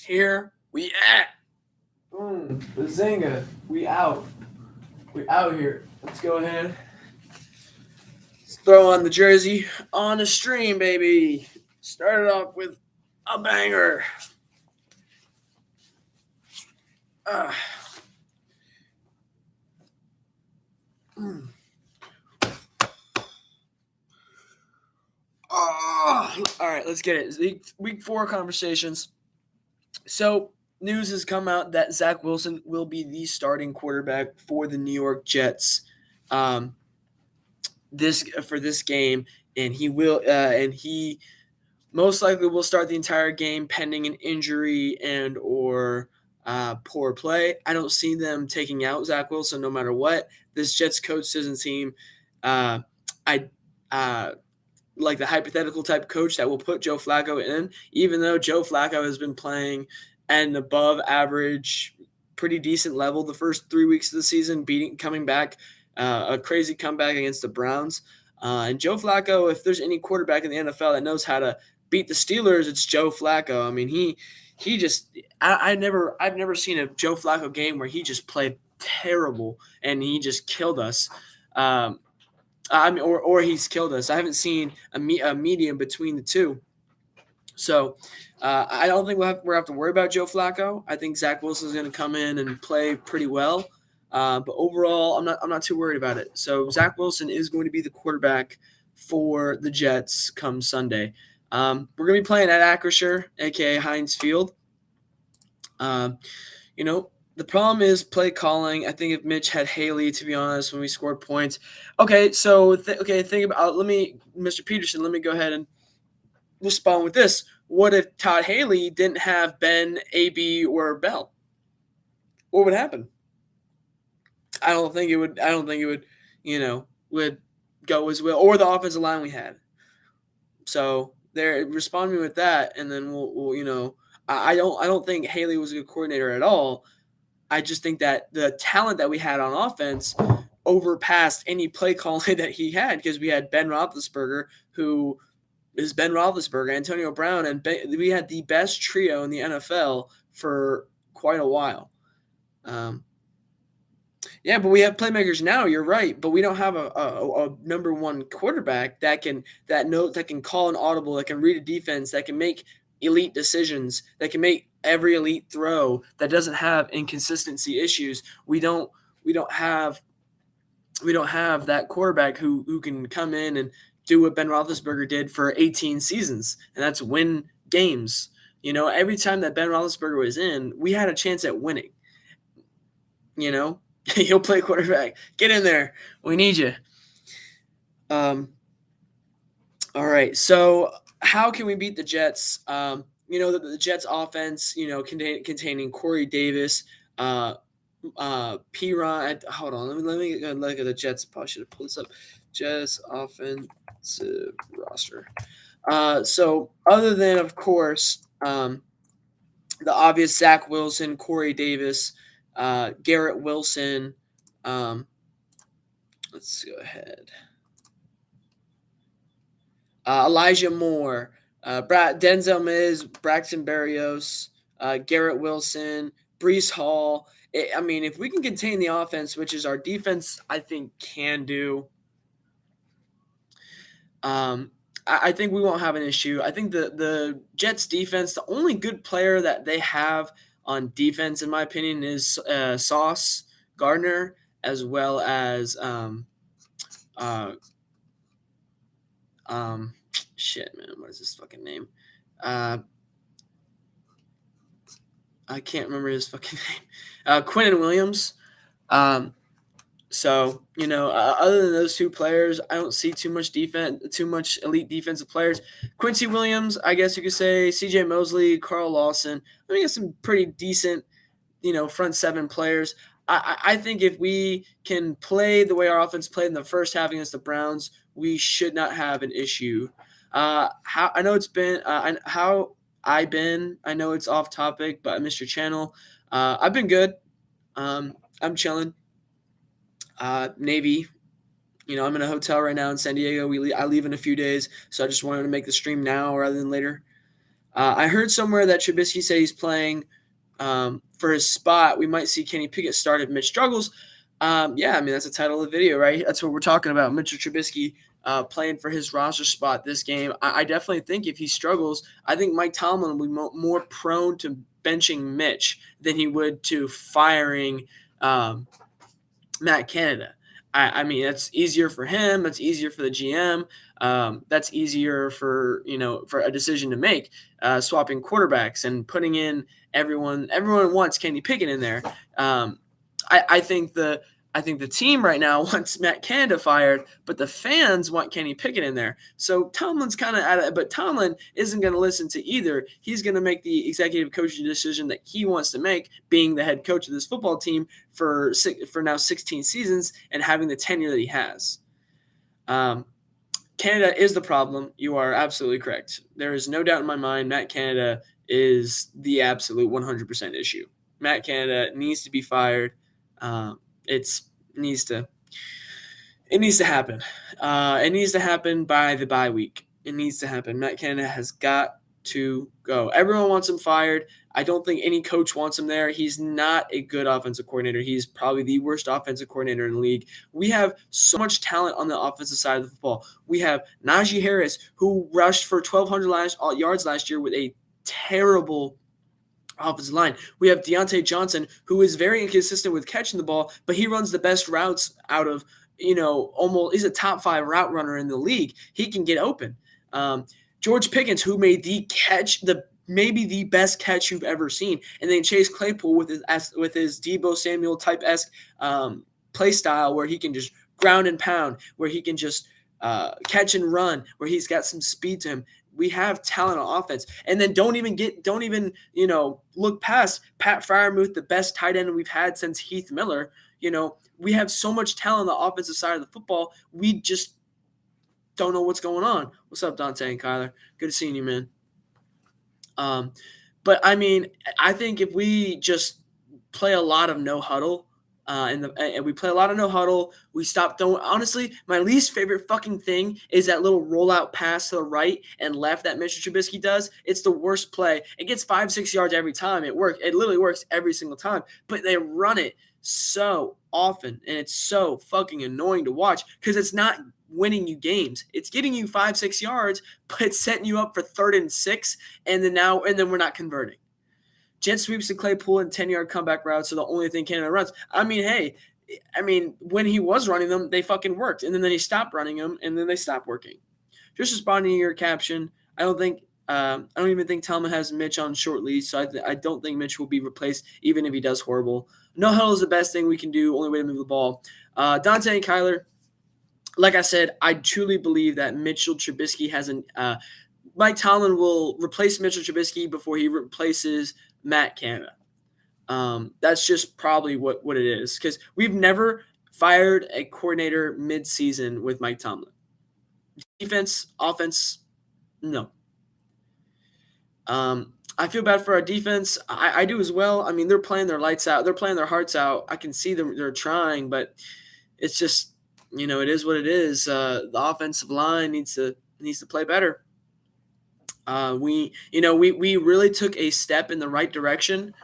Here we at. Bazinga. We out. We out here. Let's go ahead. Let's throw on the jersey on the stream, baby. Started off with a banger. Uh, mm. Oh, all right, let's get it. Week 4 conversations. So, news has come out that Zach Wilson will be the starting quarterback for the New York Jets. This game, and he most likely will start the entire game pending an injury and or poor play. I don't see them taking out Zach Wilson no matter what. This Jets coach doesn't seem I like the hypothetical type coach that will put Joe Flacco in, even though Joe Flacco has been playing at an above average, pretty decent level the first 3 weeks of the season, coming back a crazy comeback against the Browns. And Joe Flacco, if there's any quarterback in the NFL that knows how to beat the Steelers, it's Joe Flacco. I mean, he just I've never seen a Joe Flacco game where he just played terrible and he just killed us. Or he's killed us. I haven't seen a medium between the two. So I don't think we'll have to worry about Joe Flacco. I think Zach Wilson is going to come in and play pretty well. But overall, I'm not too worried about it. So Zach Wilson is going to be the quarterback for the Jets come Sunday. We're going to be playing at Acrisure, aka Heinz Field. The problem is play calling. I think if Mitch had Haley, to be honest, when we scored points. Okay, so think about Mr. Peterson. Let me go ahead and respond with this. What if Todd Haley didn't have Ben, AB, or Bell? What would happen? I don't think it would. Would go as well, or the offensive line we had. So there, respond me with that, and then we'll. I don't think Haley was a good coordinator at all. I just think that the talent that we had on offense overpassed any play calling that he had because we had Ben Roethlisberger, who is Ben Roethlisberger, Antonio Brown, and we had the best trio in the NFL for quite a while. Yeah, but we have playmakers now. You're right, but we don't have a number one quarterback that can call an audible, that can read a defense, that can make elite decisions, that can make every elite throw, that doesn't have inconsistency issues. We don't have that quarterback who can come in and do what Ben Roethlisberger did for 18 seasons, and that's win games. Every time that Ben Roethlisberger was in, we had a chance at winning. He'll play quarterback. Get in there. We need you. All right. So how can we beat the Jets? The Jets offense, containing Corey Davis, Piron. Hold on. Let me look at the Jets. Probably should have pulled this up. Jets offensive roster. So other than, of course, the obvious Zach Wilson, Corey Davis, Garrett Wilson. Let's go ahead. Elijah Moore, Denzel Miz, Braxton Berrios, Garrett Wilson, Breece Hall. If we can contain the offense, which is our defense, I think can do. I think we won't have an issue. I think the Jets defense, the only good player that they have on defense, in my opinion, is Sauce Gardner, as well as shit, man, what is his fucking name? I can't remember his fucking name. Quinnen Williams. So, other than those two players, I don't see too much elite defensive players. Quincy Williams, I guess you could say, CJ Mosley, Carl Lawson. I think it's some pretty decent, front seven players. I think if we can play the way our offense played in the first half against the Browns, we should not have an issue. How I know it's been how I've been. I know it's off topic, but I missed your channel. I've been good. I'm chilling. Navy. I'm in a hotel right now in San Diego. I leave in a few days, so I just wanted to make the stream now rather than later. I heard somewhere that Trubisky said he's playing for his spot. We might see Kenny Pickett start if Mitch struggles. Yeah, I mean, that's the title of the video, right? That's what we're talking about. Mitchell Trubisky playing for his roster spot this game. I definitely think if he struggles, I think Mike Tomlin will be more prone to benching Mitch than he would to firing Matt Canada. I mean, that's easier for him. That's easier for the GM. That's easier for for a decision to make, swapping quarterbacks and putting in everyone. Everyone wants Kenny Pickett in there. I think the team right now wants Matt Canada fired, but the fans want Kenny Pickett in there. So Tomlin's kind of at it, but Tomlin isn't going to listen to either. He's going to make the executive coaching decision that he wants to make, being the head coach of this football team for now 16 seasons and having the tenure that he has. Canada is the problem. You are absolutely correct. There is no doubt in my mind Matt Canada is the absolute 100% issue. Matt Canada needs to be fired. It needs to happen. It needs to happen by the bye week. It needs to happen. Matt Canada has got to go. Everyone wants him fired. I don't think any coach wants him there. He's not a good offensive coordinator. He's probably the worst offensive coordinator in the league. We have so much talent on the offensive side of the football. We have Najee Harris, who rushed for 1,200 yards last year with a terrible offensive line. We have Deontay Johnson, who is very inconsistent with catching the ball, but he runs the best routes out of, almost, he's a top 5 route runner in the league. He can get open. George Pickens, who made maybe the best catch you've ever seen. And then Chase Claypool with his Deebo Samuel type-esque play style, where he can just ground and pound, where he can just catch and run, where he's got some speed to him. We have talent on offense. And then don't even look past Pat Freiermuth, the best tight end we've had since Heath Miller. We have so much talent on the offensive side of the football. We just don't know what's going on. What's up, Dante and Kyler? Good seeing you, man. But I mean, I think if we just play a lot of no huddle, and we play a lot of no huddle, we stop throwing. Honestly, my least favorite fucking thing is that little rollout pass to the right and left that Mitchell Trubisky does. It's the worst play. It gets 5-6 yards every time. It works. It literally works every single time. But they run it so often, and it's so fucking annoying to watch because it's not winning you games. It's getting you 5-6 yards, but it's setting you up for 3rd and 6, and then we're not converting. Jet sweeps to Claypool and 10-yard comeback routes are the only thing Canada runs. I mean, when he was running them, they fucking worked, and then he stopped running them, and then they stopped working. Just responding to your caption, I don't even think Tomlin has Mitch on short leash, so I don't think Mitch will be replaced, even if he does horrible. No huddle is the best thing we can do. Only way to move the ball. Dante and Kyler, like I said, I truly believe that Mitchell Trubisky Mike Tomlin will replace Mitchell Trubisky before he replaces Matt Canada. That's just probably what it is, because we've never fired a coordinator mid-season with Mike Tomlin. Defense, offense, no. I feel bad for our defense. I do as well. I mean, they're playing their lights out. They're playing their hearts out. I can see them. They're trying, but it's just, it is what it is. The offensive line needs to play better. We really took a step in the right direction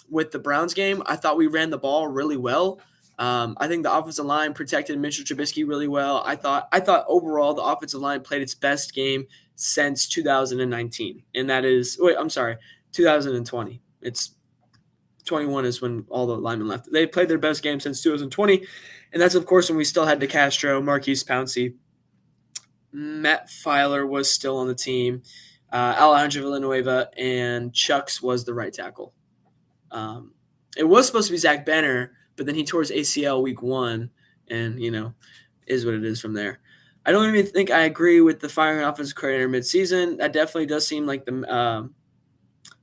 with the Browns game. I thought we ran the ball really well. I think the offensive line protected Mitchell Trubisky really well. I thought overall the offensive line played its best game since 2019, and that is 2020. It's 21 is when all the linemen left. They played their best game since 2020, and that's of course when we still had DeCastro, Marquise Pouncey. Matt Filer was still on the team. Alejandro Villanueva and Chucks was the right tackle. It was supposed to be Zach Benner, but then he tore his ACL week 1, and, is what it is from there. I don't even think I agree with the firing offensive coordinator midseason. That definitely does seem like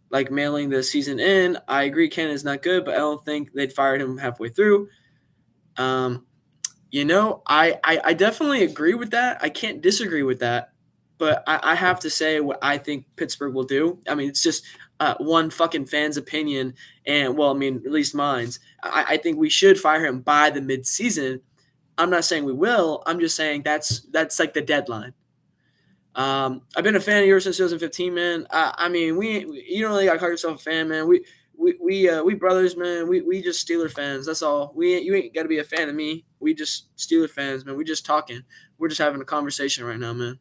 like mailing the season in. I agree Canada's not good, but I don't think they'd fired him halfway through. I definitely agree with that. I can't disagree with that, but I have to say what I think Pittsburgh will do. I mean, it's just one fucking fan's opinion, and at least mine's. I think we should fire him by the midseason. I'm not saying we will. I'm just saying that's like the deadline. I've been a fan of yours since 2015, man. I mean, you don't really gotta call yourself a fan, man. We brothers, man. We just Steeler fans. That's all. You ain't got to be a fan of me. We just Steeler fans, man. We just talking. We're just having a conversation right now, man.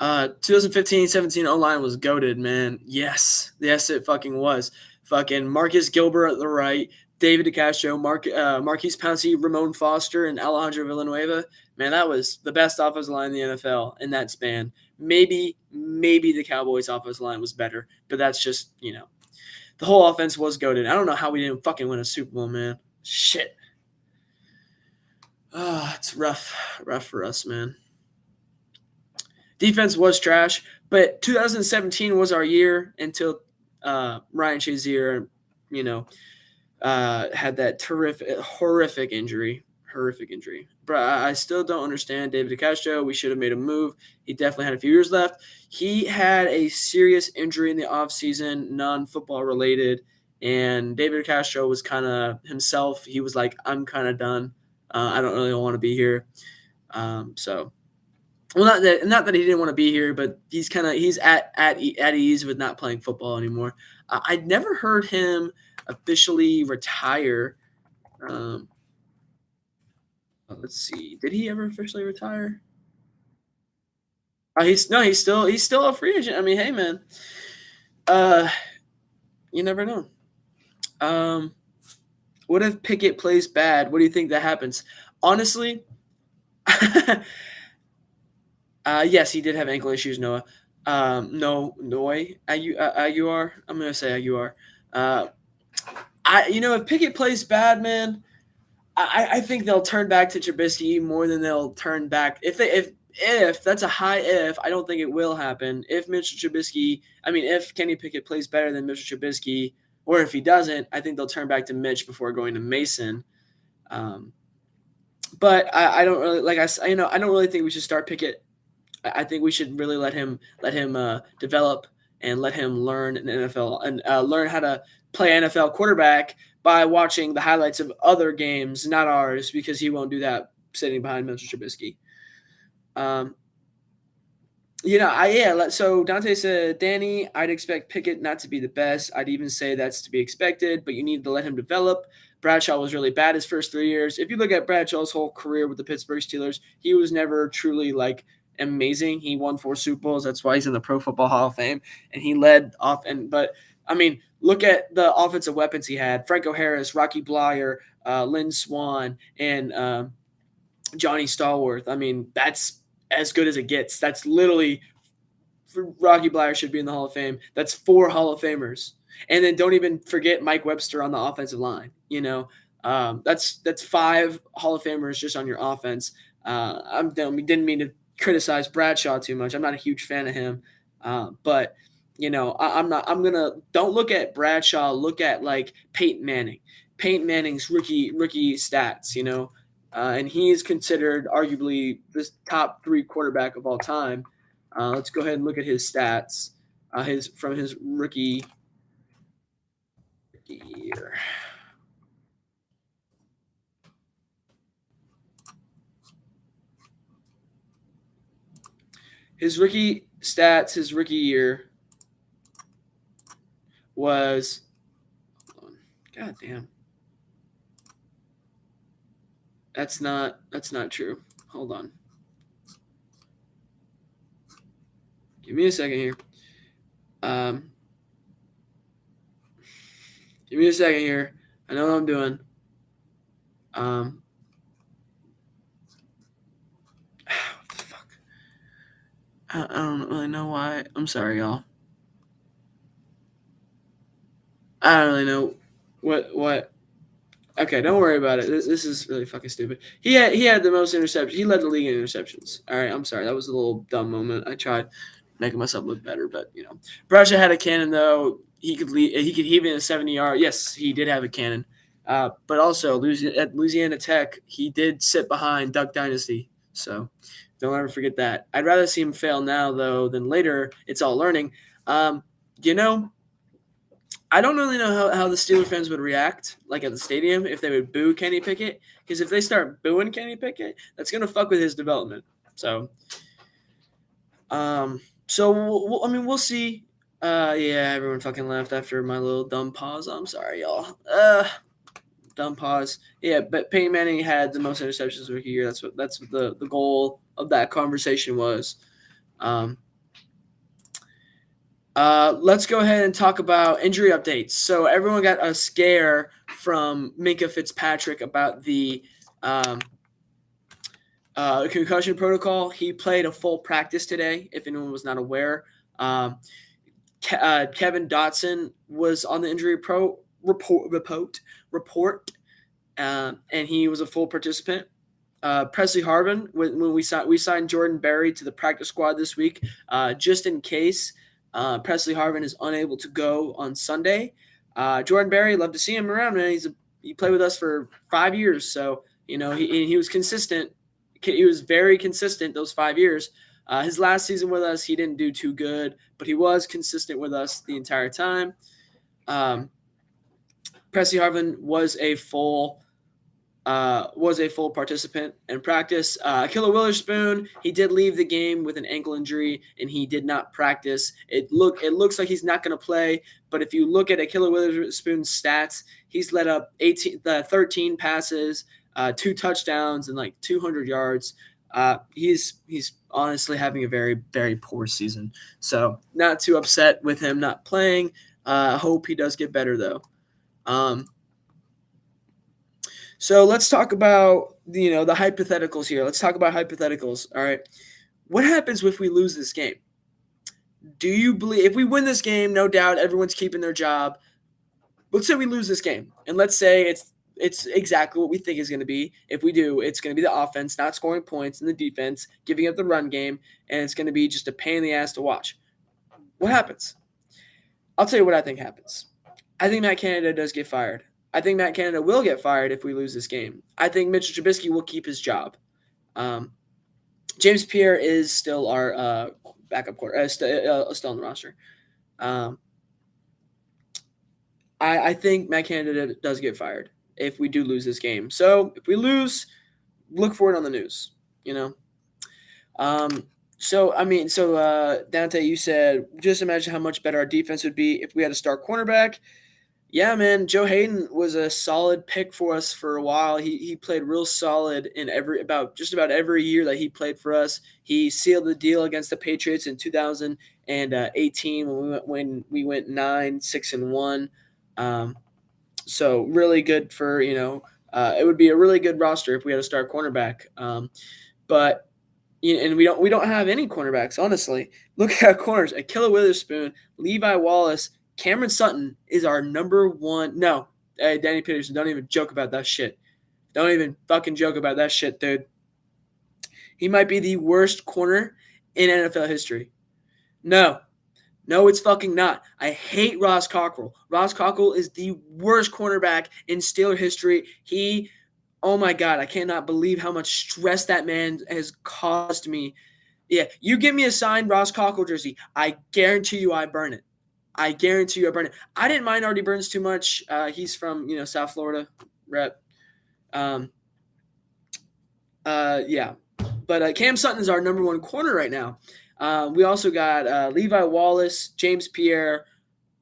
2015-17 O-line was goated, man. Yes, it fucking was. Fucking Marcus Gilbert at the right, David DeCastro, Marquise Pouncey, Ramon Foster, and Alejandro Villanueva. Man, that was the best offensive line in the NFL in that span. Maybe the Cowboys' offensive line was better, but that's just, the whole offense was goated. I don't know how we didn't fucking win a Super Bowl, man. Shit. It's rough for us, man. Defense was trash, but 2017 was our year until Ryan Shazier, had that horrific injury. But I still don't understand David DeCastro. We should have made a move. He definitely had a few years left. He had a serious injury in the offseason, non-football related, and David DeCastro was kind of himself. He was like, I'm kind of done. I don't really want to be here. So well, not that he didn't want to be here, but he's at ease with not playing football anymore. I'd never heard him officially retire. Let's see, did he ever officially retire? He's still a free agent. I mean, hey man, you never know. What if Pickett plays bad? What do you think that happens? Honestly. Yes, he did have ankle issues, Noah. Aguiar. I'm gonna say Aguiar. If Pickett plays bad, man, I think they'll turn back to Trubisky more than they'll turn back. If that's a high if, I don't think it will happen. If Kenny Pickett plays better than Mr. Trubisky, or if he doesn't, I think they'll turn back to Mitch before going to Mason. But I don't really I don't really think we should start Pickett. I think we should really let him develop and let him learn an NFL and learn how to play NFL quarterback by watching the highlights of other games, not ours, because he won't do that sitting behind Mr. Trubisky. So Dante said, Danny, I'd expect Pickett not to be the best. I'd even say that's to be expected, but you need to let him develop. Bradshaw was really bad his first 3 years. If you look at Bradshaw's whole career with the Pittsburgh Steelers, he was never truly amazing. He won 4 Super Bowls. That's why he's in the Pro Football Hall of Fame, and he led off. Look at the offensive weapons he had: Franco Harris, Rocky Blyer, Lynn Swann, and Johnny Stallworth. That's as good as it gets. That's literally, Rocky Blyer should be in the Hall of Fame. That's 4 Hall of Famers, and then don't even forget Mike Webster on the offensive line. That's 5 Hall of Famers just on your offense. Didn't mean to criticize Bradshaw too much. I'm not a huge fan of him, but don't look at Bradshaw. Look at Peyton Manning. Peyton Manning's rookie stats. And he is considered arguably the top 3 quarterback of all time. Let's go ahead and look at his stats. From his rookie year. His rookie stats, his rookie year was, God damn. That's not true. Hold on. Give me a second here. Give me a second here. I know what I'm doing. What the fuck? I don't really know why. I'm sorry, y'all. I don't really know what. Okay, don't worry about it. This is really fucking stupid. He had the most interceptions. He led the league in interceptions. All right, I'm sorry. That was a little dumb moment. I tried making myself look better, but Bradshaw had a cannon though. He could heave in a 70-yard. Yes, he did have a cannon. But also at Louisiana Tech, he did sit behind Duck Dynasty. So don't ever forget that. I'd rather see him fail now though than later. It's all learning. I don't really know how the Steelers fans would react, at the stadium, if they would boo Kenny Pickett. Because if they start booing Kenny Pickett, that's going to fuck with his development. So, So I mean, we'll see. Yeah, everyone fucking left after my little dumb pause. I'm sorry, y'all. Dumb pause. Yeah, but Peyton Manning had the most interceptions rookie year. That's what the goal of that conversation was. Um, let's go ahead and talk about injury updates. So everyone got a scare from Minka Fitzpatrick about the um, concussion protocol. He played a full practice today, if anyone was not aware. Um, Kevin Dotson was on the injury report, and he was a full participant. Presley Harvin, when we signed Jordan Berry to the practice squad this week, just in case Presley Harvin is unable to go on Sunday. Jordan Berry, love to see him around, man. He played with us for 5 years, so he was consistent. He was very consistent those 5 years. His last season with us, he didn't do too good, but he was consistent with us the entire time. Presley Harvin was a full participant in practice. Killer Witherspoon, he did leave the game with an ankle injury, and he did not practice. It looks like he's not going to play, but if you look at Killer Witherspoon's stats, he's led up 13 passes, 2 touchdowns, and like 200 yards. He's honestly having a very, very poor season. So not too upset with him not playing. Hope he does get better, though. So let's talk about the hypotheticals here. Let's talk about hypotheticals. All right. What happens if we lose this game? Do you believe if we win this game, no doubt everyone's keeping their job. Let's say we lose this game, and let's say it's exactly what we think is going to be. If we do, it's going to be the offense not scoring points and the defense giving up the run game, and it's going to be just a pain in the ass to watch. What happens? I'll tell you what I think happens. I think Matt Canada does get fired. I think Matt Canada will get fired if we lose this game. I think Mitchell Trubisky will keep his job. James Pierre is still our backup quarterback, still on the roster. I think Matt Canada does get fired if we do lose this game. So if we lose, look for it on the news. Dante, you said just imagine how much better our defense would be if we had a star cornerback. Yeah, man, Joe Hayden was a solid pick for us for a while. He played real solid in just about every year that he played for us. He sealed the deal against the Patriots in 2018 when we went 9-6-1. So really good for it would be a really good roster if we had a star cornerback. But and we don't have any cornerbacks, honestly. Look at our corners: Akilla Witherspoon, Levi Wallace. Cameron Sutton is our number one. No, hey, Danny Peterson, don't even joke about that shit. Don't even fucking joke about that shit, dude. He might be the worst corner in NFL history. No, it's fucking not. I hate Ross Cockrell. Ross Cockrell is the worst cornerback in Steeler history. Oh my God, I cannot believe how much stress that man has caused me. Yeah, you give me a signed Ross Cockrell jersey, I guarantee you I burn it. I guarantee you I burn it. I didn't mind Artie Burns too much. He's from, South Florida rep. Yeah. But Cam Sutton is our number one corner right now. We also got Levi Wallace, James Pierre,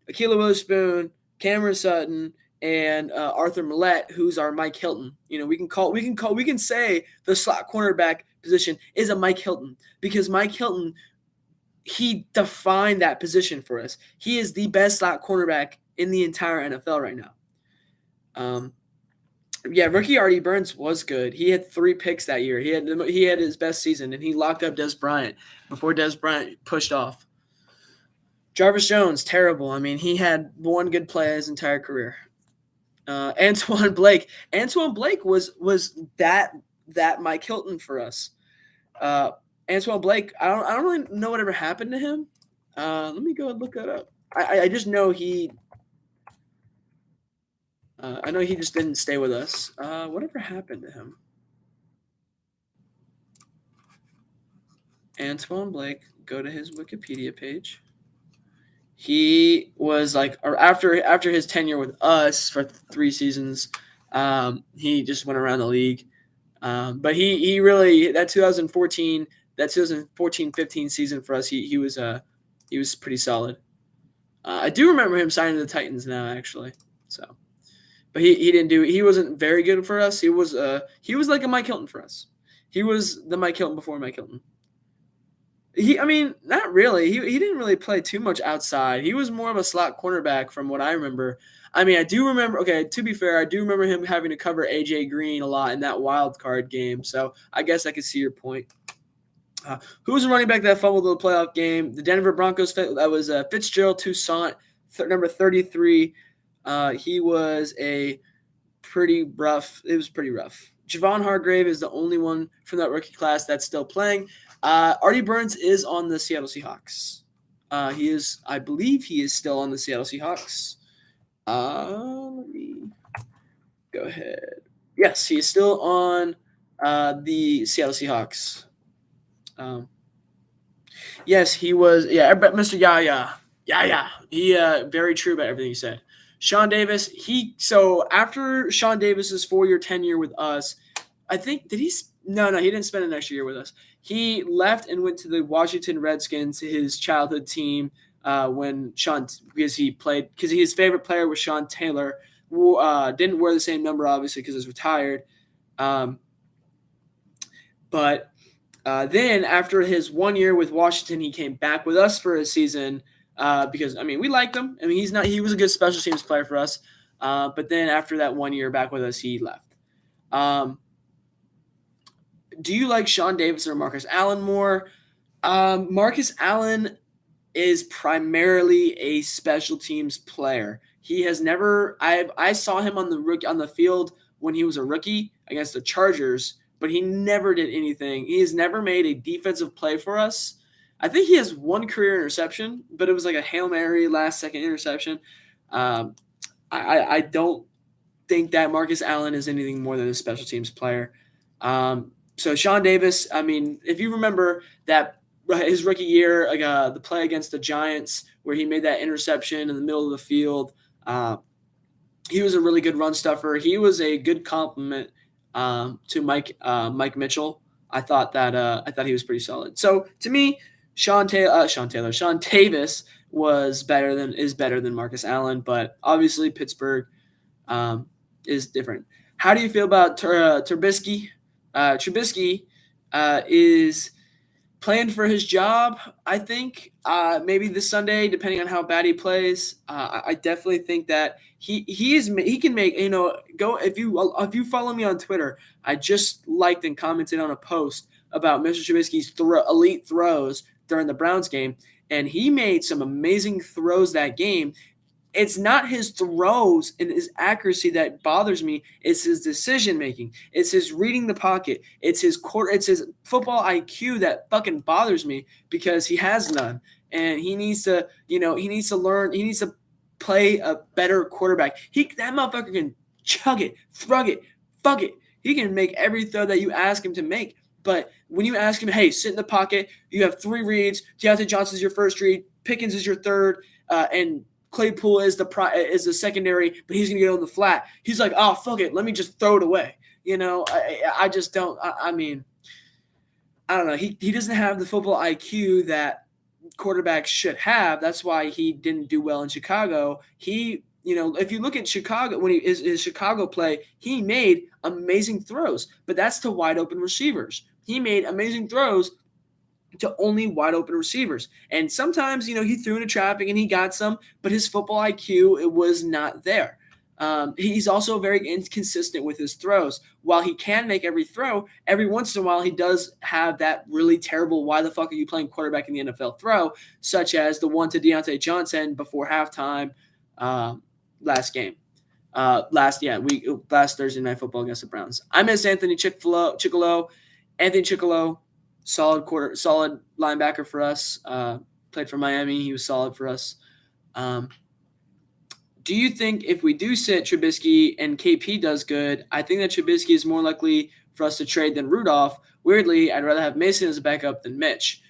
Akilla Witherspoon, Cameron Sutton, and Arthur Millette, who's our Mike Hilton. We can say the slot cornerback position is a Mike Hilton because Mike Hilton, he defined that position for us. He is the best slot cornerback in the entire NFL right now. Rookie Artie Burns was good. He had 3 picks that year. He had his best season, and he locked up Dez Bryant before Dez Bryant pushed off. Jarvis Jones, terrible. I mean, he had one good play his entire career. Antoine Blake was that Mike Hilton for us. Antoine Blake, I don't really know whatever happened to him. Let me go and look that up. I just know I know he just didn't stay with us. Whatever happened to him? Antoine Blake, go to his Wikipedia page. He was after his tenure with us for 3 seasons, he just went around the league. But he really, that 2014 that 2014-15 season for us, he was pretty solid. I do remember him signing to the Titans now, actually. So, but he didn't do. He wasn't very good for us. He was like a Mike Hilton for us. He was the Mike Hilton before Mike Hilton. I mean, not really. He didn't really play too much outside. He was more of a slot cornerback from what I remember. I mean, I do remember. Okay, to be fair, I do remember him having to cover AJ Green a lot in that wild card game. So I guess I could see your point. Who was the running back that fumbled the playoff game? The Denver Broncos. That was Fitzgerald Toussaint, number 33. He was a pretty rough. It was pretty rough. Javon Hargrave is the only one from that rookie class that's still playing. Artie Burns is on the Seattle Seahawks. He is, I believe, he is still on the Seattle Seahawks. Let me go ahead. Yes, he is still on the Seattle Seahawks. Yes, he was. Yeah, Mr. Yaya. He very true about everything he said. Sean Davis. So after Sean Davis's 4-year tenure with us, I think No, he didn't spend an extra year with us. He left and went to the Washington Redskins, his childhood team, because his favorite player was Sean Taylor, who didn't wear the same number obviously because he's retired. But then after his 1 year with Washington, he came back with us for a season because we liked him. I mean, he was a good special teams player for us. But then after that 1 year back with us, he left. Do you like Sean Davis or Marcus Allen more? Marcus Allen is primarily a special teams player. He has never. I saw him on the field when he was a rookie against the Chargers, but he never did anything. He has never made a defensive play for us. I think he has one career interception, but it was like a Hail Mary last-second interception. I don't think that Marcus Allen is anything more than a special teams player. So Sean Davis, if you remember that his rookie year, the play against the Giants where he made that interception in the middle of the field, he was a really good run stuffer. He was a good compliment to Mike Mitchell. I thought he was pretty solid. So to me, Sean Davis is better than Marcus Allen, but obviously Pittsburgh is different. How do you feel about Trubisky? Trubisky is playing for his job, I think. Maybe this Sunday, depending on how bad he plays. I definitely think that he can make, go if you follow me on Twitter, I just liked and commented on a post about Mr. Trubisky's elite throws during the Browns game, and he made some amazing throws that game. It's not his throws and his accuracy that bothers me. It's his decision making. It's his reading the pocket. It's his football IQ that fucking bothers me because he has none. And he needs to, learn. He needs to play a better quarterback. That motherfucker can chug it, thrug it, fuck it. He can make every throw that you ask him to make. But when you ask him, hey, sit in the pocket, you have 3 reads. Deontay Johnson's your first read. Pickens is your third, and Claypool is the secondary, but he's going to get on the flat. He's like, oh, fuck it. Let me just throw it away. I just don't. I don't know. He doesn't have the football IQ that quarterbacks should have. That's why he didn't do well in Chicago. If you look at Chicago, when his Chicago play, he made amazing throws, but that's to wide open receivers. He made amazing throws to only wide open receivers. And sometimes, he threw into traffic and he got some, but his football IQ, it was not there. He's also very inconsistent with his throws. While he can make every throw, every once in a while he does have that really terrible, why the fuck are you playing quarterback in the NFL throw, such as the one to Deontay Johnson before halftime last game. Last Thursday Night Football against the Browns. I miss Anthony Chickillo. Anthony Chickillo, solid linebacker for us. Played for Miami. He was solid for us. Do you think if we do sit Trubisky and KP does good, I think that Trubisky is more likely for us to trade than Rudolph. Weirdly, I'd rather have Mason as a backup than Mitch.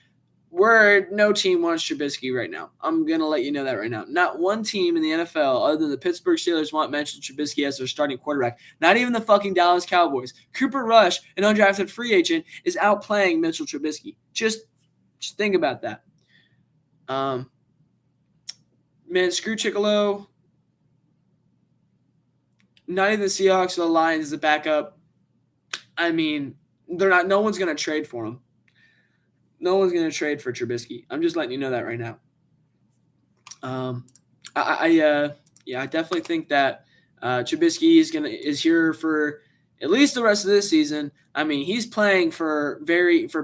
no team wants Trubisky right now. I'm going to let you know that right now. Not one team in the NFL other than the Pittsburgh Steelers want Mitchell Trubisky as their starting quarterback. Not even the fucking Dallas Cowboys. Cooper Rush, an undrafted free agent, is outplaying Mitchell Trubisky. Just think about that. Man, screw Chicolo. Not even the Seahawks or the Lions as a backup. I mean, no one's going to trade for him. No one's going to trade for Trubisky. I'm just letting you know that right now. I definitely think that Trubisky is here for at least the rest of this season. I mean, he's playing for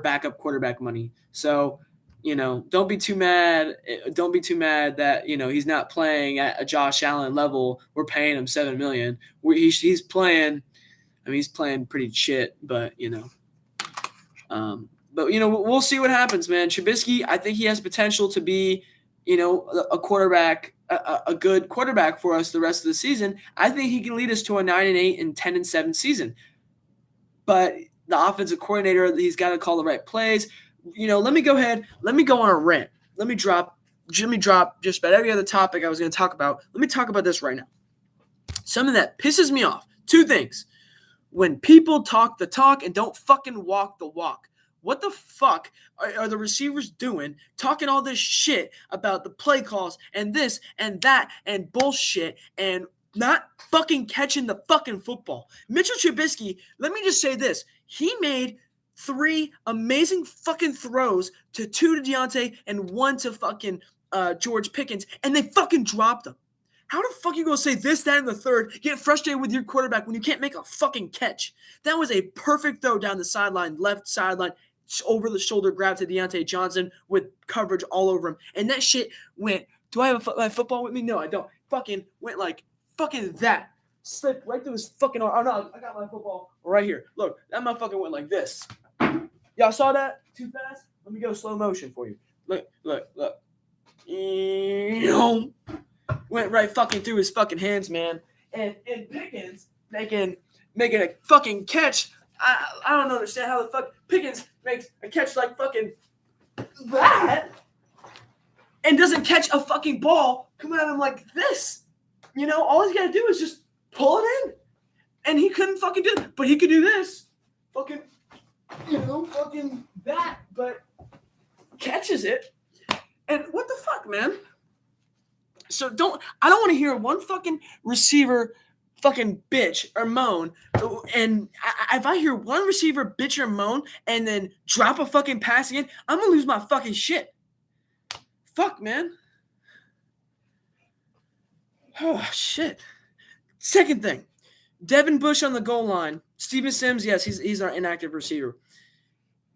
backup quarterback money. So, don't be too mad. Don't be too mad that he's not playing at a Josh Allen level. We're paying him $7 million. He's playing. I mean, he's playing pretty shit, but we'll see what happens, man. Trubisky, I think he has potential to be, a quarterback, a good quarterback for us the rest of the season. I think he can lead us to a 9-8 and 10-7 season. But the offensive coordinator, he's got to call the right plays. Let me go on a rant. Let me drop just about every other topic I was going to talk about. Let me talk about this right now. Something that pisses me off. 2 things. When people talk the talk and don't fucking walk the walk. What the fuck are the receivers doing talking all this shit about the play calls and this and that and bullshit and not fucking catching the fucking football? Mitchell Trubisky, let me just say this. He made 3 amazing fucking throws to 2 to Deontay and 1 to fucking George Pickens, and they fucking dropped them. How the fuck you gonna say this, that, and the third, get frustrated with your quarterback when you can't make a fucking catch? That was a perfect throw down the sideline, left sideline, over the shoulder grab to Deontay Johnson with coverage all over him. And that shit went, do I have my football with me? No, I don't. Fucking went like fucking that. Slipped right through his fucking arm. Oh, no, I got my football right here. Look, that motherfucker went like this. Y'all saw that? Too fast? Let me go slow motion for you. Look. Went right fucking through his fucking hands, man. And Pickens making a fucking catch. I don't understand how the fuck Pickens makes a catch like fucking that and doesn't catch a fucking ball coming at him like this. All he's got to do is just pull it in. And he couldn't fucking do it. But he could do this. Fucking, fucking that. But catches it. And what the fuck, man? So I don't want to hear one fucking receiver fucking bitch or moan. And if I hear one receiver bitch or moan and then drop a fucking pass again, I'm going to lose my fucking shit. Fuck, man. Oh, shit. Second thing. Devin Bush on the goal line. Steven Sims, yes, he's our inactive receiver.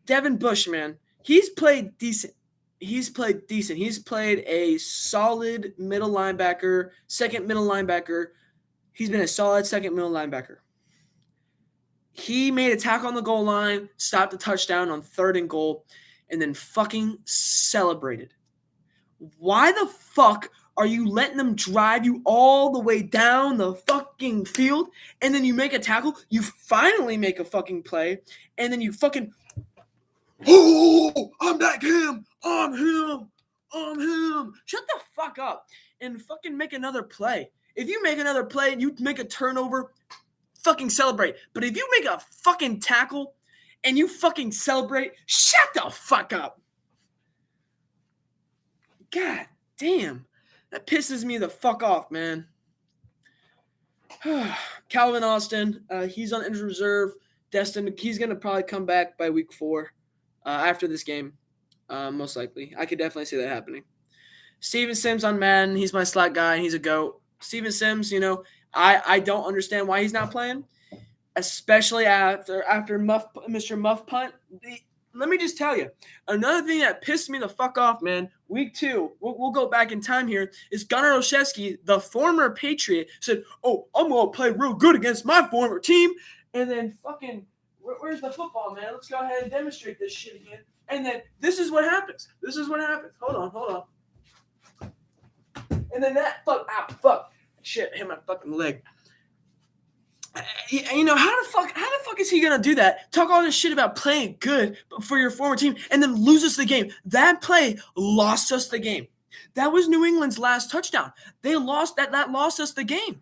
Devin Bush, man, he's played decent. He's played a solid middle linebacker, second middle linebacker. He's been a solid second middle linebacker. He made a tackle on the goal line, stopped a touchdown on 3rd and goal, and then fucking celebrated. Why the fuck are you letting them drive you all the way down the fucking field, and then you make a tackle, you finally make a fucking play, and then you fucking, oh, I'm back him. I'm him. Shut the fuck up and fucking make another play. If you make another play and you make a turnover, fucking celebrate. But if you make a fucking tackle and you fucking celebrate, shut the fuck up. God damn. That pisses me the fuck off, man. Calvin Austin, he's on injured reserve. Destined, he's going to probably come back by week 4 after this game. Most likely. I could definitely see that happening. Steven Sims on Madden. He's my slot guy, and he's a GOAT. Steven Sims, I don't understand why he's not playing, especially after Mr. Muff Punt. Let me just tell you, another thing that pissed me the fuck off, man, week 2, we'll go back in time here, is Gunnar Olszewski, the former Patriot, said, oh, I'm going to play real good against my former team, and then fucking, where's the football, man? Let's go ahead and demonstrate this shit again. And then this is what happens. Hold on. And then that fuck. Shit, hit my fucking leg. how the fuck is he gonna do that? Talk all this shit about playing good for your former team and then lose us the game. That play lost us the game. That was New England's last touchdown. They lost that. That lost us the game.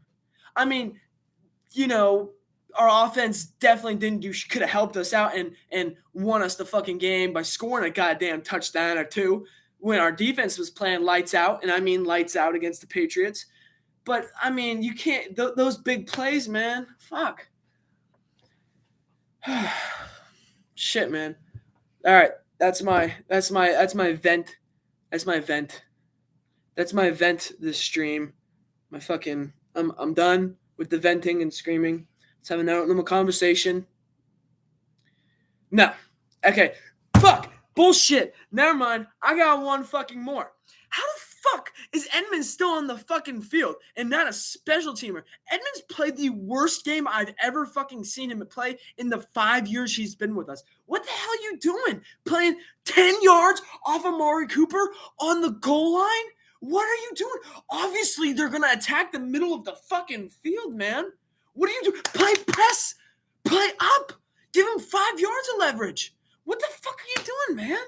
I mean, our offense definitely didn't do. Could have helped us out and won us the fucking game by scoring a goddamn touchdown or two when our defense was playing lights out, and I mean lights out against the Patriots. But I mean, you can't those big plays, man. Fuck. Shit, man. All right, that's my vent. That's my vent. That's my vent this stream. My fucking I'm done with the venting and screaming. Let's have a normal conversation. No. Okay. Fuck. Bullshit. Never mind. I got one fucking more. How the fuck is Edmonds still on the fucking field and not a special teamer? Edmonds played the worst game I've ever fucking seen him play in the 5 years he's been with us. What the hell are you doing? Playing 10 yards off of Amari Cooper on the goal line? What are you doing? Obviously, they're going to attack the middle of the fucking field, man. What are you doing? Play press. Play up. Give him 5 yards of leverage. What the fuck are you doing, man?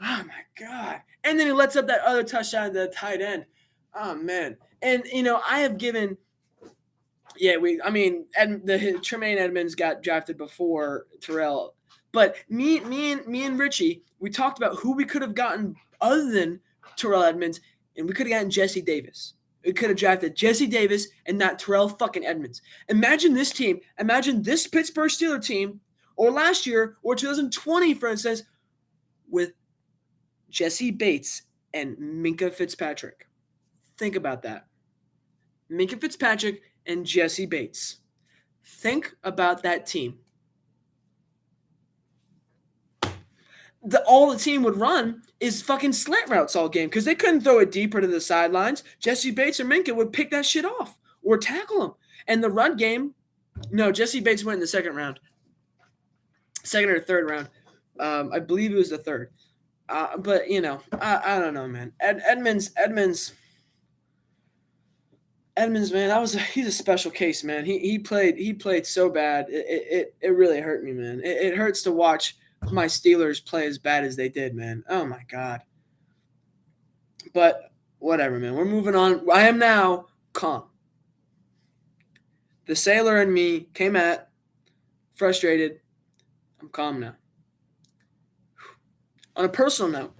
Oh, my God. And then he lets up that other touchdown to the tight end. Oh, man. And, I have given – Tremaine Edmonds got drafted before Terrell. But me and Richie, we talked about who we could have gotten other than Terrell Edmonds, and we could have gotten Jesse Davis. We could have drafted Jesse Davis and not Terrell fucking Edmonds. Imagine this team. Imagine this Pittsburgh Steelers team, or last year, or 2020, for instance, with Jesse Bates and Minkah Fitzpatrick. Think about that. Minkah Fitzpatrick and Jesse Bates. Think about that team. All the team would run is fucking slant routes all game because they couldn't throw it deeper to the sidelines. Jesse Bates or Minkah would pick that shit off or tackle him. And the run game, no, Jesse Bates went in the second or third round. I believe it was the third. But, I don't know, man. Edmonds, man, he's a special case, man. He played so bad. It really hurt me, man. It hurts to watch my Steelers play as bad as they did, man. Oh, my God. But whatever, man. We're moving on. I am now calm. The sailor in me came at, frustrated. I'm calm now. On a personal note,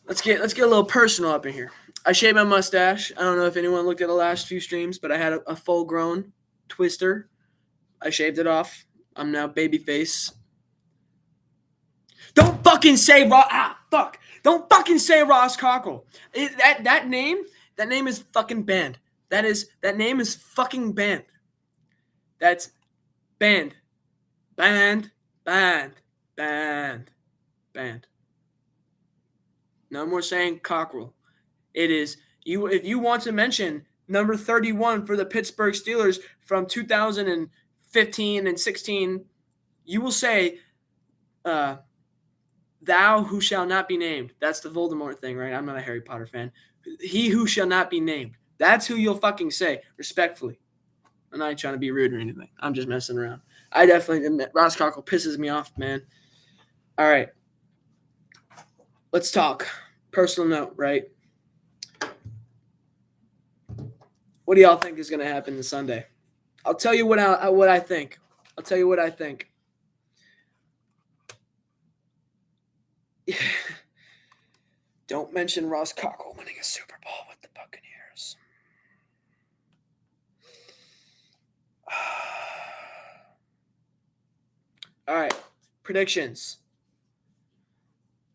let's get a little personal up in here. I shaved my mustache. I don't know if anyone looked at the last few streams, but I had a full-grown twister. I shaved it off. I'm now babyface. Don't fucking say fuck. Don't fucking say Ross Cockle. That name is fucking banned. That name is fucking banned. That's banned. Banned. No more saying Cockrell. It is you. If you want to mention number 31 for the Pittsburgh Steelers from 2015 and 16, you will say, "Thou who shall not be named." That's the Voldemort thing, right? I'm not a Harry Potter fan. He who shall not be named. That's who you'll fucking say, respectfully. I'm not trying to be rude or anything. I'm just messing around. I definitely admit Ross Cockle pisses me off, man. All right. Let's talk. Personal note, right? What do y'all think is going to happen this Sunday? I'll tell you what I think. I'll tell you what I think. Don't mention Ross Cockle winning a Super Bowl with the Buccaneers. All right, predictions.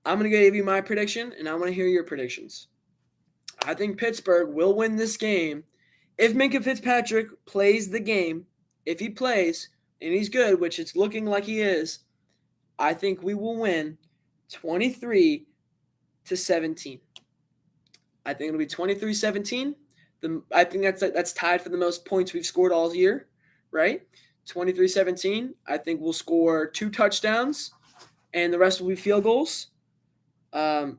I'm going to give you my prediction, and I want to hear your predictions. I think Pittsburgh will win this game if Minkah Fitzpatrick plays the game. If he plays, and he's good, which it's looking like he is, I think we will win 23-17. I think it'll be 23-17. I think that's tied for the most points we've scored all year, right? 23-17. I think we'll score 2 touchdowns, and the rest will be field goals. And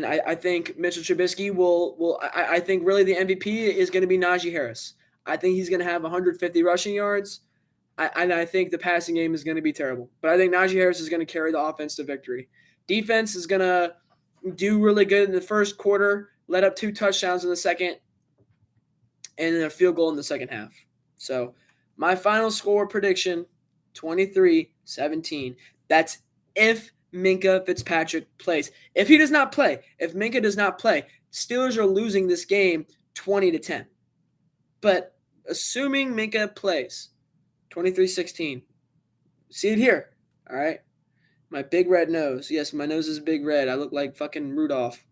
I think Mitchell Trubisky will. I think really the MVP is going to be Najee Harris. I think he's going to have 150 rushing yards. I think the passing game is going to be terrible. But I think Najee Harris is going to carry the offense to victory. Defense is going to do really good in the first quarter, let up 2 touchdowns in the second, and then a field goal in the second half. So my final score prediction, 23-17. That's if Minkah Fitzpatrick plays. If he does not play, if Minkah does not play, Steelers are losing this game 20-10. But assuming Minkah plays, 23-16. See it here, all right? My big red nose. Yes, my nose is big red. I look like fucking Rudolph,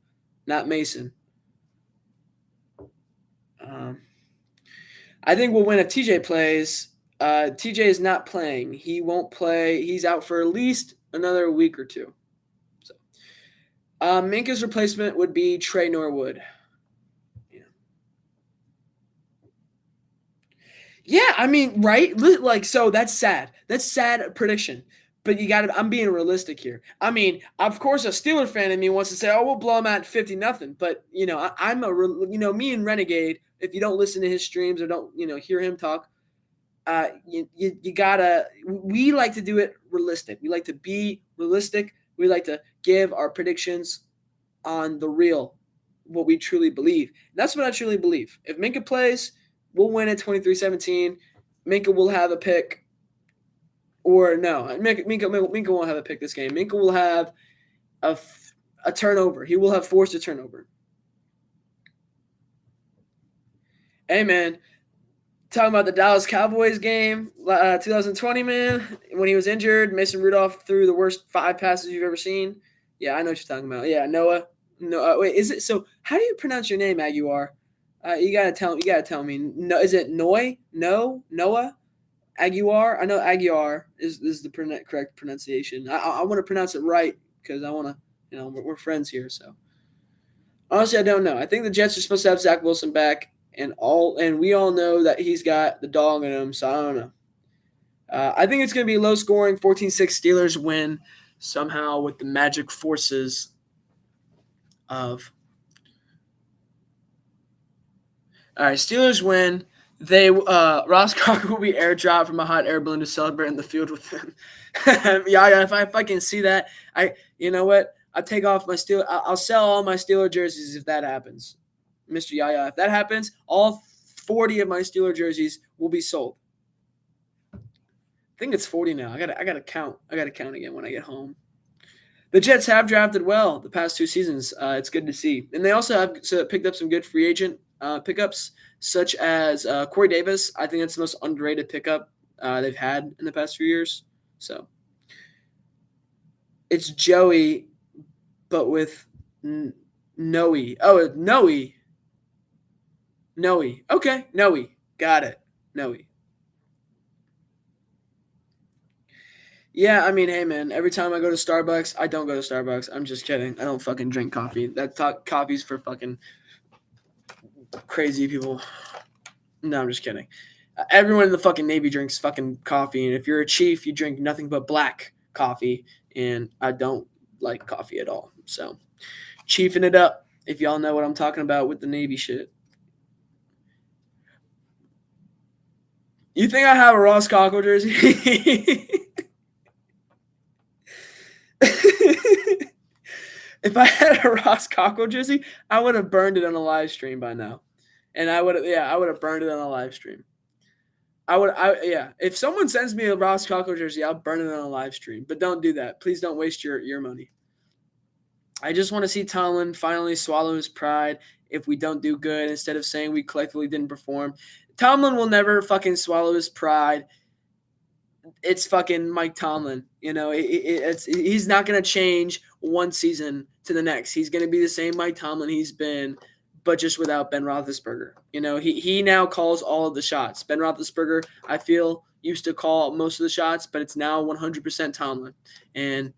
not Mason. I think we'll win if TJ plays. TJ is not playing. He won't play. He's out for at least another week or 2. So, Minkah's replacement would be Trey Norwood. Yeah, I mean, right? Like, so that's sad. That's sad prediction. But I'm being realistic here. I mean, of course, a Steeler fan in me wants to say, oh, we'll blow them out 50-0. But, me and Renegade, if you don't listen to his streams or don't, hear him talk, you gotta, we like to do it realistic. We like to be realistic. We like to give our predictions on the real, what we truly believe. And that's what I truly believe. If Minkah plays, we'll win at 23-17. Minkah will have a pick. Or no, Minkah won't have a pick this game. Minkah will have a turnover. He will have forced a turnover. Hey, man. Talking about the Dallas Cowboys game, 2020, man. When he was injured, Mason Rudolph threw the worst 5 passes you've ever seen. Yeah, I know what you're talking about. Yeah, Noah. No, wait, is it so? How do you pronounce your name, Aguiar? You gotta tell me. No, is it Noah? Aguiar? I know Aguiar is the correct pronunciation. I want to pronounce it right because I want to, we're friends here. So honestly, I don't know. I think the Jets are supposed to have Zach Wilson back, and we all know that he's got the dog in him. So I don't know. I think it's going to be low scoring, 14-6 Steelers win somehow with the magic forces of. All right, Steelers win. Ross Crocker will be airdropped from a hot air balloon to celebrate in the field with him. Yeah. If I can see that, you know what? I'll take off my I'll sell all my Steeler jerseys if that happens, Mr. Yaya. If that happens, all 40 of my Steeler jerseys will be sold. I think it's 40 now. I gotta count. I gotta count again when I get home. The Jets have drafted well the past 2 seasons. It's good to see, and they also have picked up some good free agent pickups, such as Corey Davis. I think that's the most underrated pickup they've had in the past few years. So it's Joey, but with Noe. Oh, Noe. Okay, Noe. Got it. Noe. Yeah, I mean, hey, man, every time I go to Starbucks, I don't go to Starbucks. I'm just kidding. I don't fucking drink coffee. Coffee's for fucking crazy people. No, I'm just kidding. Everyone in the fucking Navy drinks fucking coffee, and if you're a chief, you drink nothing but black coffee, and I don't like coffee at all. So, chiefing it up, if y'all know what I'm talking about with the Navy shit. You think I have a Ross Cockle jersey? If I had a Ross Cockle jersey, I would have burned it on a live stream by now. And I would have burned it on a live stream. If someone sends me a Ross Cockle jersey, I'll burn it on a live stream. But don't do that. Please don't waste your money. I just want to see Tomlin finally swallow his pride if we don't do good instead of saying we collectively didn't perform. Tomlin will never fucking swallow his pride. It's fucking Mike Tomlin. He's not going to change one season to the next. He's going to be the same Mike Tomlin he's been, but just without Ben Roethlisberger. He now calls all of the shots. Ben Roethlisberger, I feel, used to call most of the shots, but it's now 100% Tomlin. And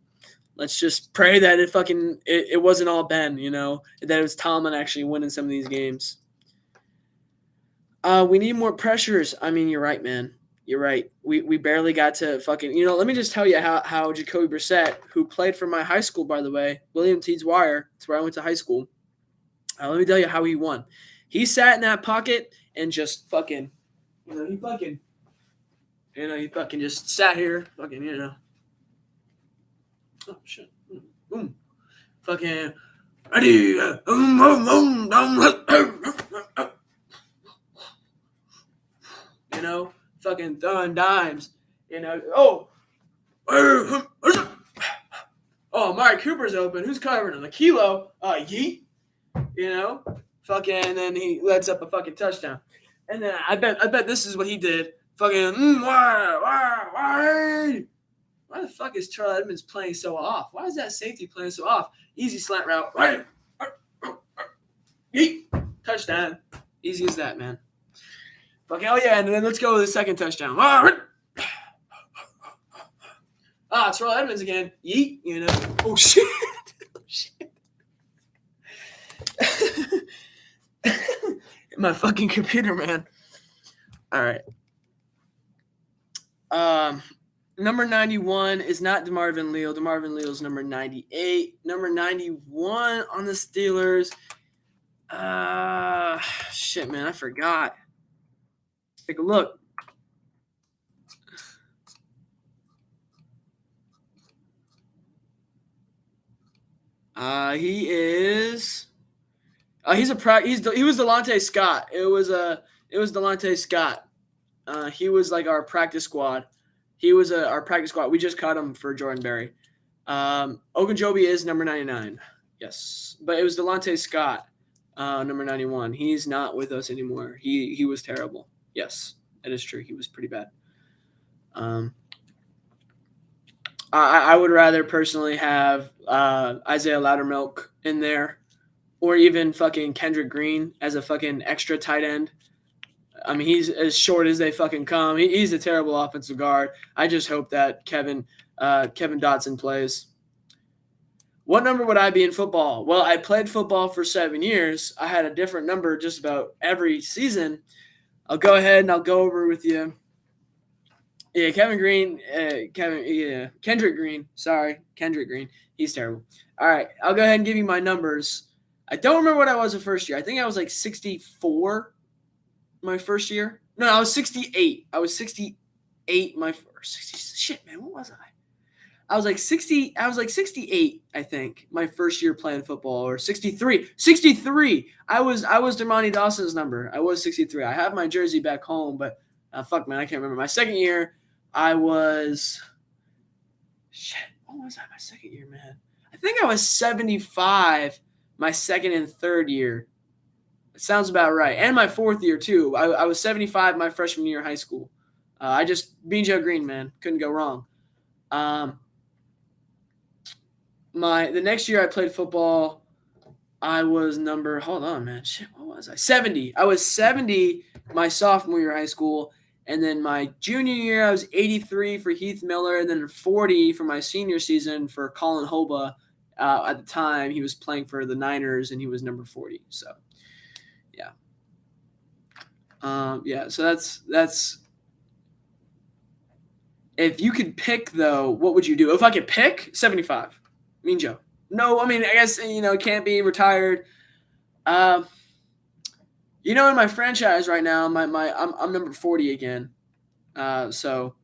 let's just pray that it wasn't all Ben, that it was Tomlin actually winning some of these games. We need more pressures. I mean, you're right, man. You're right. We barely got to fucking, let me just tell you how Jacoby Brissett, who played for my high school, by the way, William T. Dwyer, that's where I went to high school. Let me tell you how he won. He sat in that pocket and just fucking He fucking just sat here, oh shit, boom, fucking ready, fucking throwing dimes, oh, Amari Cooper's open. Who's covering him? A kilo, yeet, fucking, and then he lets up a fucking touchdown. And then I bet this is what he did. Fucking, why the fuck is Terrell Edmonds playing so off? Why is that safety playing so off? Easy slant route, right? Yeet, touchdown. Easy as that, man. Fucking, oh yeah, and then let's go with the second touchdown. Terrell Edmonds again. Yeet, Oh shit. Oh, shit. My fucking computer, man. All right. Number 91 is not DeMarvin Leal. DeMarvin Leal is number 98. Number 91 on the Steelers. Shit, man, I forgot. Take a look. He is. He was Delonte Scott. It was Delonte Scott. He was like our practice squad. He was our practice squad. We just cut him for Jordan Berry. Ogunjobi is number 99. Yes, but it was Delonte Scott, number 91. He's not with us anymore. He was terrible. Yes, that is true. He was pretty bad. I would rather personally have Isaiah Loudermilk in there, or even fucking Kendrick Green as a fucking extra tight end. I mean, he's as short as they fucking come. He's a terrible offensive guard. I just hope that Kevin Dotson plays. What number would I be in football? Well, I played football for 7 years. I had a different number just about every season. I'll go ahead and I'll go over with you. Yeah, Kendrick Green. Sorry, Kendrick Green. He's terrible. All right, I'll go ahead and give you my numbers. I don't remember what I was the first year. I think I was like 64 my first year. No, I was 68. I was 68 my first. Shit, man, what was I? I was like 68, I think, my first year playing football, or 63. 63. I was Dermontti Dawson's number. I was 63. I have my jersey back home, but fuck, man, I can't remember. My second year, I was – shit, what was I my second year, man? I think I was 75 my second and third year. It sounds about right. And my fourth year, too. I was 75 my freshman year of high school. Bean Joe Green, man. Couldn't go wrong. The next year I played football, I was hold on, man. Shit, what was I? 70. I was 70 my sophomore year of high school. And then my junior year, I was 83 for Heath Miller, and then 40 for my senior season for Colin Hoba. At the time, he was playing for the Niners, and he was number 40. So, yeah. So that's. If you could pick, though, what would you do? If I could pick, 75. Mean Joe. No, I mean, I guess, can't be retired. In my franchise right now, I'm number 40 again. So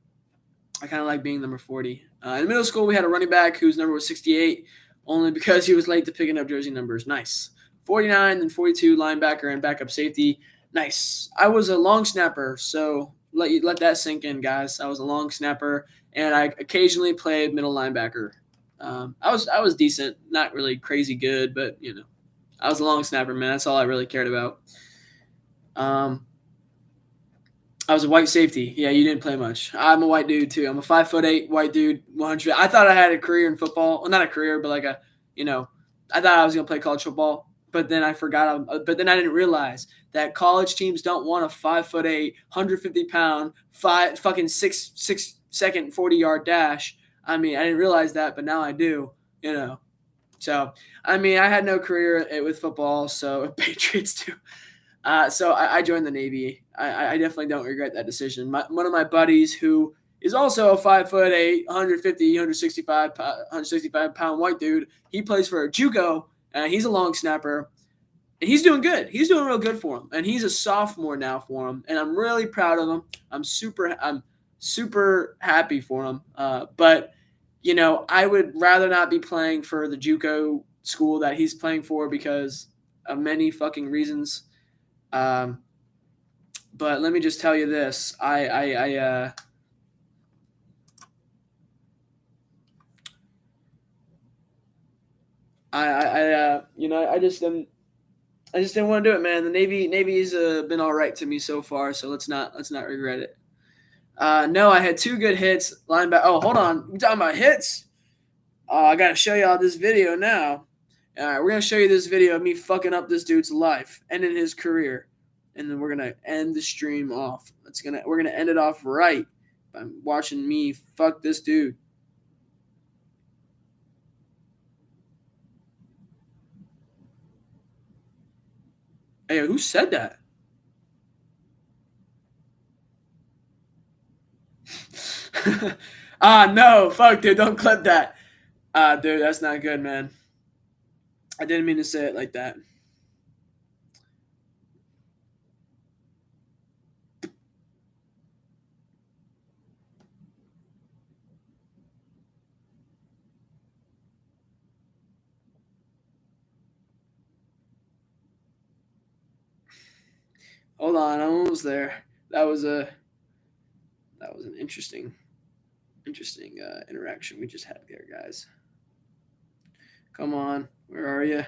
I kind of like being number 40. In middle school, we had a running back whose number was 68, only because he was late to picking up jersey numbers. Nice. 49 and 42 linebacker and backup safety. Nice. I was a long snapper, so let that sink in, guys. I was a long snapper, and I occasionally played middle linebacker. I was decent, not really crazy good, but I was a long snapper, man. That's all I really cared about. I was a white safety. Yeah, you didn't play much. I'm a white dude too. I'm a 5'8" white dude, 100. I thought I had a career in football. Well, not a career, but like I thought I was gonna play college football. But then I forgot. But then I didn't realize that college teams don't want a 5'8", 150-pound, fucking 6 second 40-yard dash. I mean, I didn't realize that, but now I do. So I mean, I had no career with football, so Patriots too. So I joined the Navy. I definitely don't regret that decision. One of my buddies, who is also a 5'8", 150, 165 pound white dude, he plays for a JUCO. He's a long snapper, And he's doing good. He's doing real good for him. And he's a sophomore now for him. And I'm really proud of him. I'm super happy for him. But I would rather not be playing for the JUCO school that he's playing for because of many fucking reasons. But let me just tell you this: I I just didn't want to do it, man. The Navy's been all right to me so far, so let's not regret it. No, I had 2 good hits. Linebacker. Oh, hold on. We talking about hits? I gotta show y'all this video now. All right, we're gonna show you this video of me fucking up this dude's life, ending his career, and then we're gonna end the stream off. We're gonna end it off right by watching me fuck this dude. Hey, who said that? No, fuck, dude, don't clip that. Dude, that's not good, man. I didn't mean to say it like that. Hold on, I'm almost there. That was an interesting interaction we just had there, guys. Come on, where are you?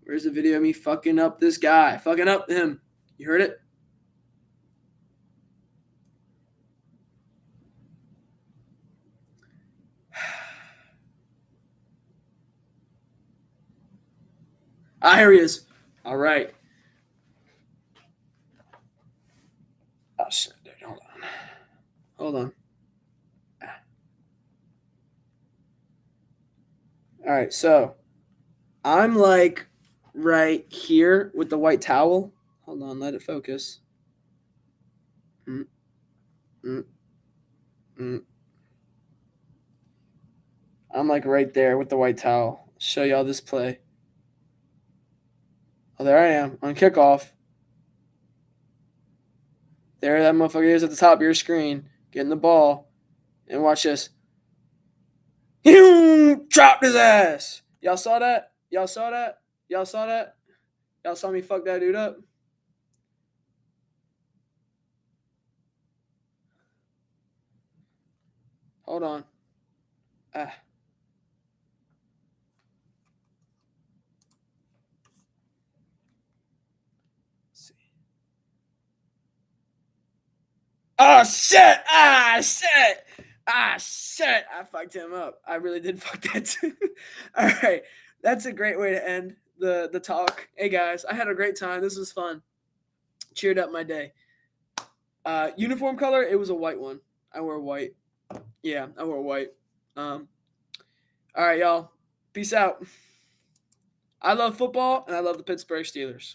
Where's the video of me fucking up this guy? Fucking up him. You heard it? Here he is. All right. Oh, shit, dude. Hold on. All right, so I'm like right here with the white towel. Hold on, let it focus. Mm, mm, mm. I'm like right there with the white towel. Show y'all this play. Oh, there I am on kickoff. There that motherfucker is at the top of your screen, getting the ball. And watch this. Dropped his ass. Y'all saw that? Y'all saw that? Y'all saw that? Y'all saw me fuck that dude up? Hold on. Oh, shit! Shit! I fucked him up. I really did fuck that too. All right. That's a great way to end the talk. Hey, guys, I had a great time. This was fun. Cheered up my day. Uniform color, it was a white one. I wore white. Yeah, I wore white. All right, y'all. Peace out. I love football, and I love the Pittsburgh Steelers.